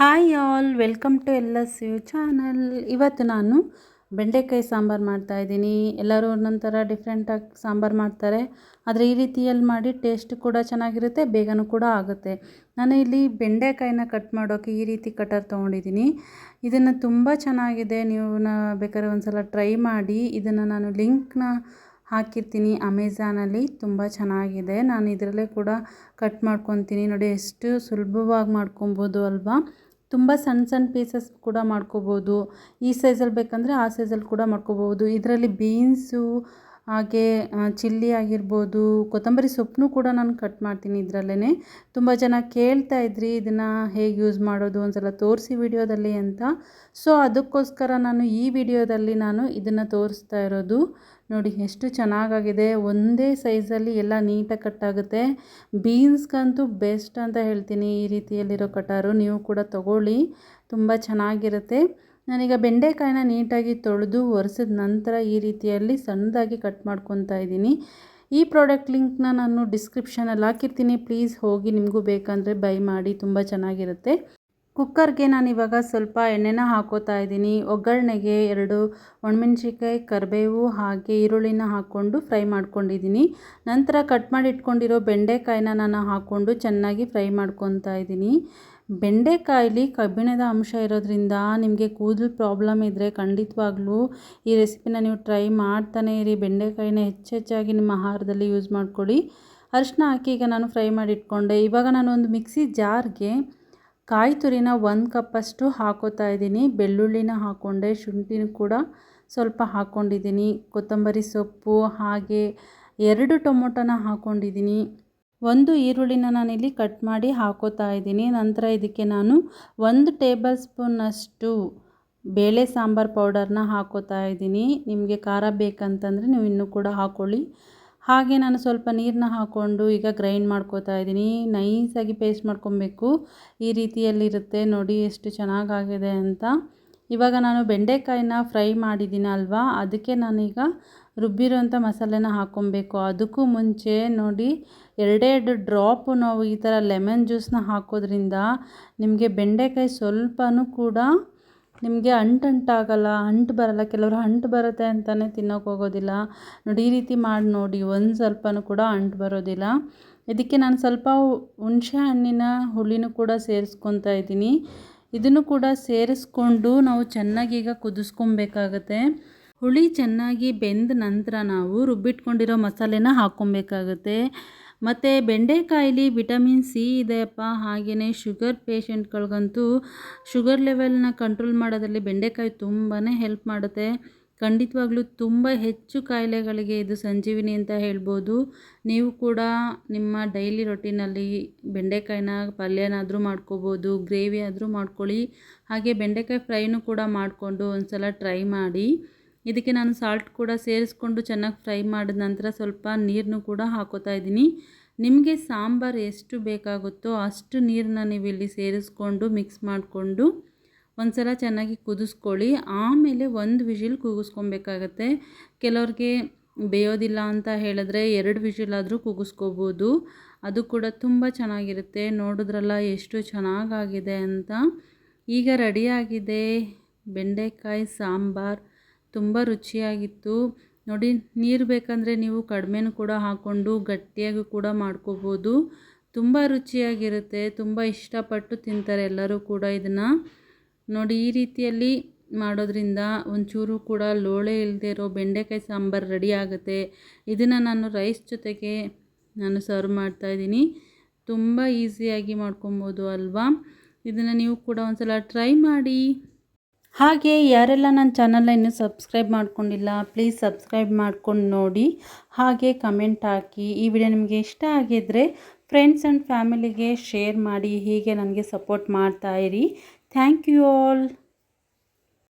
Hi all, welcome to LS U channel. ಇವತ್ತು ನಾನು ಬೆಂಡೆಕಾಯಿ ಸಾಂಬಾರು ಮಾಡ್ತಾಯಿದ್ದೀನಿ. ಎಲ್ಲರೂ ಒಂದೊಂಥರ ಡಿಫ್ರೆಂಟಾಗಿ ಸಾಂಬಾರು ಮಾಡ್ತಾರೆ, ಆದರೆ ಈ ರೀತಿಯಲ್ಲಿ ಮಾಡಿ ಟೇಸ್ಟ್ ಕೂಡ ಚೆನ್ನಾಗಿರುತ್ತೆ, ಬೇಗನೂ ಕೂಡ ಆಗುತ್ತೆ. ನಾನು ಇಲ್ಲಿ ಬೆಂಡೆಕಾಯಿನ ಕಟ್ ಮಾಡೋಕ್ಕೆ ಈ ರೀತಿ ಕಟರ್ ತೊಗೊಂಡಿದ್ದೀನಿ. ಇದನ್ನು ತುಂಬ ಚೆನ್ನಾಗಿದೆ, ನೀವು ಬೇಕಾದ್ರೆ ಒಂದು ಸಲ ಟ್ರೈ ಮಾಡಿ. ಇದನ್ನು ನಾನು ಲಿಂಕ್ನ ಹಾಕಿರ್ತೀನಿ ಅಮೆಝಾನಲ್ಲಿ, ತುಂಬ ಚೆನ್ನಾಗಿದೆ. ನಾನು ಇದರಲ್ಲೇ ಕೂಡ ಕಟ್ ಮಾಡ್ಕೊತೀನಿ. ನೋಡಿ ಎಷ್ಟು ಸುಲಭವಾಗಿ ಮಾಡ್ಕೊಬೋದು ಅಲ್ವಾ. ತುಂಬ ಸಣ್ಣ ಸಣ್ಣ ಪೀಸಸ್ ಕೂಡ ಮಾಡ್ಕೋಬೋದು. ಈ ಸೈಜಲ್ಲಿ ಬೇಕಂದರೆ ಆ ಸೈಜಲ್ಲಿ ಕೂಡ ಮಾಡ್ಕೋಬೋದು. ಇದರಲ್ಲಿ ಬೀನ್ಸು, ಹಾಗೆ ಚಿಲ್ಲಿ ಆಗಿರ್ಬೋದು, ಕೊತ್ತಂಬರಿ ಸೊಪ್ಪನ್ನು ಕೂಡ ನಾನು ಕಟ್ ಮಾಡ್ತೀನಿ ಇದರಲ್ಲೇ. ತುಂಬ ಜನ ಕೇಳ್ತಾ ಇದ್ರಿ ಇದನ್ನು ಹೇಗೆ ಯೂಸ್ ಮಾಡೋದು ಒಂದ್ಸಲ ತೋರಿಸಿ ವಿಡಿಯೋದಲ್ಲಿ ಅಂತ. ಸೊ ಅದಕ್ಕೋಸ್ಕರ ನಾನು ಈ ವಿಡಿಯೋದಲ್ಲಿ ನಾನು ಇದನ್ನು ತೋರಿಸ್ತಾ ಇರೋದು. ನೋಡಿ ಎಷ್ಟು ಚೆನ್ನಾಗಾಗಿದೆ, ಒಂದೇ ಸೈಜಲ್ಲಿ ಎಲ್ಲ ನೀಟಾಗಿ ಕಟ್ಟಾಗುತ್ತೆ. ಬೀನ್ಸ್ಗಂತೂ ಬೆಸ್ಟ್ ಅಂತ ಹೇಳ್ತೀನಿ ಈ ರೀತಿಯಲ್ಲಿರೋ ಕಟಾರು. ನೀವು ಕೂಡ ತಗೊಳ್ಳಿ, ತುಂಬ ಚೆನ್ನಾಗಿರುತ್ತೆ. ನಾನೀಗ ಬೆಂಡೆಕಾಯಿನ ನೀಟಾಗಿ ತೊಳೆದು ಒರೆಸಿದ ನಂತರ ಈ ರೀತಿಯಲ್ಲಿ ಸಣ್ಣದಾಗಿ ಕಟ್ ಮಾಡ್ಕೊತಾ ಇದ್ದೀನಿ. ಈ ಪ್ರಾಡಕ್ಟ್ ಲಿಂಕ್ನ ನಾನು ಡಿಸ್ಕ್ರಿಪ್ಷನಲ್ಲಿ ಹಾಕಿರ್ತೀನಿ, ಪ್ಲೀಸ್ ಹೋಗಿ ನಿಮಗೂ ಬೇಕಂದರೆ ಬೈ ಮಾಡಿ, ತುಂಬ ಚೆನ್ನಾಗಿರುತ್ತೆ. ಕುಕ್ಕರ್ಗೆ ನಾನಿವಾಗ ಸ್ವಲ್ಪ ಎಣ್ಣೆನ ಹಾಕೋತಾ ಇದ್ದೀನಿ. ಒಗ್ಗರಣೆಗೆ 2 ಒಣಮೆಣ್ಸಿನ್ಕಾಯಿ, ಕರಿಬೇವು ಹಾಗೆ ಈರುಳ್ಳಿನ ಹಾಕ್ಕೊಂಡು ಫ್ರೈ ಮಾಡ್ಕೊಂಡಿದ್ದೀನಿ. ನಂತರ ಕಟ್ ಮಾಡಿ ಇಟ್ಕೊಂಡಿರೋ ಬೆಂಡೆಕಾಯಿನ ನಾನು ಹಾಕ್ಕೊಂಡು ಚೆನ್ನಾಗಿ ಫ್ರೈ ಮಾಡ್ಕೊತಾ ಇದ್ದೀನಿ. ಬೆಂಡೆಕಾಯಲ್ಲಿ ಕಬ್ಬಿಣದ ಅಂಶ ಇರೋದ್ರಿಂದ ನಿಮಗೆ ಕೂದಲು ಪ್ರಾಬ್ಲಮ್ ಇದ್ದರೆ ಖಂಡಿತವಾಗ್ಲೂ ಈ ರೆಸಿಪಿನ ನೀವು ಟ್ರೈ ಮಾಡ್ತಾನೆ ಇರಿ. ಬೆಂಡೆಕಾಯಿನ ಹೆಚ್ಚೆಚ್ಚಾಗಿ ನಿಮ್ಮ ಆಹಾರದಲ್ಲಿ ಯೂಸ್ ಮಾಡ್ಕೊಳ್ಳಿ. ಅರಿಶಿನ ಹಾಕಿ ಈಗ ನಾನು ಫ್ರೈ ಮಾಡಿ ಇಟ್ಕೊಂಡೆ. ಇವಾಗ ನಾನು ಒಂದು ಮಿಕ್ಸಿ ಜಾರ್ಗೆ ಕಾಯಿ ತುರಿನ 1 ಕಪ್ಪಷ್ಟು ಹಾಕೋತಾ ಇದ್ದೀನಿ. ಬೆಳ್ಳುಳ್ಳಿನ ಹಾಕ್ಕೊಂಡೆ, ಶುಂಠಿನೂ ಕೂಡ ಸ್ವಲ್ಪ ಹಾಕ್ಕೊಂಡಿದ್ದೀನಿ, ಕೊತ್ತಂಬರಿ ಸೊಪ್ಪು ಹಾಗೆ 2 ಟೊಮೊಟೊನ ಹಾಕ್ಕೊಂಡಿದ್ದೀನಿ. 1 ಈರುಳ್ಳಿನ ನಾನಿಲ್ಲಿ ಕಟ್ ಮಾಡಿ ಹಾಕೋತಾ ಇದ್ದೀನಿ. ನಂತರ ಇದಕ್ಕೆ ನಾನು 1 ಟೇಬಲ್ ಸ್ಪೂನಷ್ಟು ಬೇಳೆ ಸಾಂಬಾರು ಪೌಡರ್ನ ಹಾಕೋತಾ ಇದ್ದೀನಿ. ನಿಮಗೆ ಖಾರ ಬೇಕಂತಂದರೆ ನೀವು ಇನ್ನೂ ಕೂಡ ಹಾಕ್ಕೊಳ್ಳಿ. ಹಾಗೆ ನಾನು ಸ್ವಲ್ಪ ನೀರನ್ನ ಹಾಕ್ಕೊಂಡು ಈಗ ಗ್ರೈಂಡ್ ಮಾಡ್ಕೋತಾ ಇದ್ದೀನಿ. ನೈಸಾಗಿ ಪೇಸ್ಟ್ ಮಾಡ್ಕೊಬೇಕು, ಈ ರೀತಿಯಲ್ಲಿರುತ್ತೆ. ನೋಡಿ ಎಷ್ಟು ಚೆನ್ನಾಗಾಗಿದೆ ಅಂತ. ಇವಾಗ ನಾನು ಬೆಂಡೆಕಾಯಿನ ಫ್ರೈ ಮಾಡಿದ್ದೀನಿ ಅಲ್ವಾ, ಅದಕ್ಕೆ ನಾನೀಗ ರುಬ್ಬಿರೋಂಥ ಮಸಾಲೆನ ಹಾಕ್ಕೊಬೇಕು. ಅದಕ್ಕೂ ಮುಂಚೆ ನೋಡಿ 2 ಡ್ರಾಪು ನಾವು ಈ ಥರ ಲೆಮನ್ ಜ್ಯೂಸನ್ನ ಹಾಕೋದ್ರಿಂದ ನಿಮಗೆ ಬೆಂಡೆಕಾಯಿ ಸ್ವಲ್ಪನೂ ಕೂಡ ನಿಮಗೆ ಅಂಟಾಗಲ್ಲ, ಅಂಟು ಬರಲ್ಲ. ಕೆಲವರು ಅಂಟು ಬರುತ್ತೆ ಅಂತಲೇ ತಿನ್ನೋಕೆ ಹೋಗೋದಿಲ್ಲ. ನೋಡಿ ಈ ರೀತಿ ಮಾಡಿ ನೋಡಿ, ಒಂದು ಸ್ವಲ್ಪನೂ ಕೂಡ ಅಂಟು ಬರೋದಿಲ್ಲ. ಇದಕ್ಕೆ ನಾನು ಸ್ವಲ್ಪ ಹುಣಸೆ ಹಣ್ಣಿನ ಹುಳಿನೂ ಕೂಡ ಸೇರಿಸ್ಕೊತಾ ಇದ್ದೀನಿ. ಇದನ್ನು ಕೂಡ ಸೇರಿಸ್ಕೊಂಡು ನಾವು ಚೆನ್ನಾಗಿ ಈಗ ಕುದಿಸ್ಕೊಬೇಕಾಗತ್ತೆ. ಹುಳಿ ಚೆನ್ನಾಗಿ ಬೆಂದ ನಂತರ ನಾವು ರುಬ್ಬಿಟ್ಕೊಂಡಿರೋ ಮಸಾಲೆನ ಹಾಕ್ಕೊಬೇಕಾಗತ್ತೆ. ಮತ್ತು ಬೆಂಡೆಕಾಯಲ್ಲಿ ವಿಟಮಿನ್ ಸಿ ಇದೆಯಪ್ಪ. ಹಾಗೆಯೇ ಶುಗರ್ ಪೇಷಂಟ್ಗಳಿಗಂತೂ ಶುಗರ್ ಲೆವೆಲ್ನ ಕಂಟ್ರೋಲ್ ಮಾಡೋದ್ರಲ್ಲಿ ಬೆಂಡೆಕಾಯಿ ತುಂಬಾ ಹೆಲ್ಪ್ ಮಾಡುತ್ತೆ. ಖಂಡಿತವಾಗ್ಲೂ ತುಂಬ ಹೆಚ್ಚು ಕಾಯಿಲೆಗಳಿಗೆ ಇದು ಸಂಜೀವಿನಿ ಅಂತ ಹೇಳ್ಬೋದು. ನೀವು ಕೂಡ ನಿಮ್ಮ ಡೈಲಿ ರೊಟೀನಲ್ಲಿ ಬೆಂಡೆಕಾಯಿನ ಪಲ್ಯನಾದರೂ ಮಾಡ್ಕೋಬೋದು, ಗ್ರೇವಿ ಆದರೂ ಮಾಡ್ಕೊಳ್ಳಿ. ಹಾಗೆ ಬೆಂಡೆಕಾಯಿ ಫ್ರೈನೂ ಕೂಡ ಮಾಡಿಕೊಂಡು ಒಂದು ಸಲ ಟ್ರೈ ಮಾಡಿ. ಇದಕ್ಕೆ ನಾನು ಸಾಲ್ಟ್ ಕೂಡ ಸೇರಿಸ್ಕೊಂಡು ಚೆನ್ನಾಗಿ ಫ್ರೈ ಮಾಡಿದ ನಂತರ ಸ್ವಲ್ಪ ನೀರನ್ನು ಕೂಡ ಹಾಕೋತಾ ಇದ್ದೀನಿ. ನಿಮಗೆ ಸಾಂಬಾರು ಎಷ್ಟು ಬೇಕಾಗುತ್ತೋ ಅಷ್ಟು ನೀರನ್ನ ನೀವು ಇಲ್ಲಿ ಸೇರಿಸ್ಕೊಂಡು ಮಿಕ್ಸ್ ಮಾಡಿಕೊಂಡು ಒಂದು ಸಲ ಚೆನ್ನಾಗಿ ಕುದಿಸ್ಕೊಳ್ಳಿ. ಆಮೇಲೆ 1 ವಿಷಿಲ್ ಕೂಗಿಸ್ಕೊಬೇಕಾಗತ್ತೆ. ಕೆಲವ್ರಿಗೆ ಬೇಯೋದಿಲ್ಲ ಅಂತ ಹೇಳಿದ್ರೆ 2 ವಿಷಿಲಾದರೂ ಕೂಗಿಸ್ಕೋಬೋದು, ಅದು ಕೂಡ ತುಂಬ ಚೆನ್ನಾಗಿರುತ್ತೆ. ನೋಡಿದ್ರಲ್ಲ ಎಷ್ಟು ಚೆನ್ನಾಗಾಗಿದೆ ಅಂತ. ಈಗ ರೆಡಿಯಾಗಿದೆ ಬೆಂಡೆಕಾಯಿ ಸಾಂಬಾರು, ತುಂಬ ರುಚಿಯಾಗಿತ್ತು. ನೋಡಿ, ನೀರು ಬೇಕಂದರೆ ನೀವು ಕಡಿಮೆನೂ ಕೂಡ ಹಾಕ್ಕೊಂಡು ಗಟ್ಟಿಯಾಗಿ ಕೂಡ ಮಾಡ್ಕೋಬೋದು. ತುಂಬ ರುಚಿಯಾಗಿರುತ್ತೆ, ತುಂಬ ಇಷ್ಟಪಟ್ಟು ತಿಂತಾರೆ ಎಲ್ಲರೂ ಕೂಡ ಇದನ್ನು. ನೋಡಿ ಈ ರೀತಿಯಲ್ಲಿ ಮಾಡೋದ್ರಿಂದ ಒಂಚೂರು ಕೂಡ ಲೋಳೆ ಇಲ್ಲದೆ ಇರೋ ಬೆಂಡೆಕಾಯಿ ಸಾಂಬಾರು ರೆಡಿ ಆಗುತ್ತೆ. ಇದನ್ನು ನಾನು ರೈಸ್ ಜೊತೆಗೆ ನಾನು ಸರ್ವ್ ಮಾಡ್ತಾಯಿದ್ದೀನಿ. ತುಂಬ ಈಸಿಯಾಗಿ ಮಾಡ್ಕೊಬೋದು ಅಲ್ವಾ. ಇದನ್ನು ನೀವು ಕೂಡ ಒಂದು ಸಲ ಟ್ರೈ ಮಾಡಿ. ಹಾಗೆ ಯಾರೆಲ್ಲ ನನ್ನ ಚಾನಲ್ನ ಇನ್ನೂ ಸಬ್ಸ್ಕ್ರೈಬ್ ಮಾಡ್ಕೊಂಡಿಲ್ಲ, ಪ್ಲೀಸ್ ಸಬ್ಸ್ಕ್ರೈಬ್ ಮಾಡ್ಕೊಂಡು ನೋಡಿ. ಹಾಗೆ ಕಮೆಂಟ್ ಹಾಕಿ. ಈ ವಿಡಿಯೋ ನಿಮಗೆ ಇಷ್ಟ ಆಗಿದ್ದರೆ ಫ್ರೆಂಡ್ಸ್ ಆ್ಯಂಡ್ ಫ್ಯಾಮಿಲಿಗೆ ಶೇರ್ ಮಾಡಿ. ಹೀಗೆ ನನಗೆ ಸಪೋರ್ಟ್ ಮಾಡ್ತಾಯಿರಿ. Thank you all.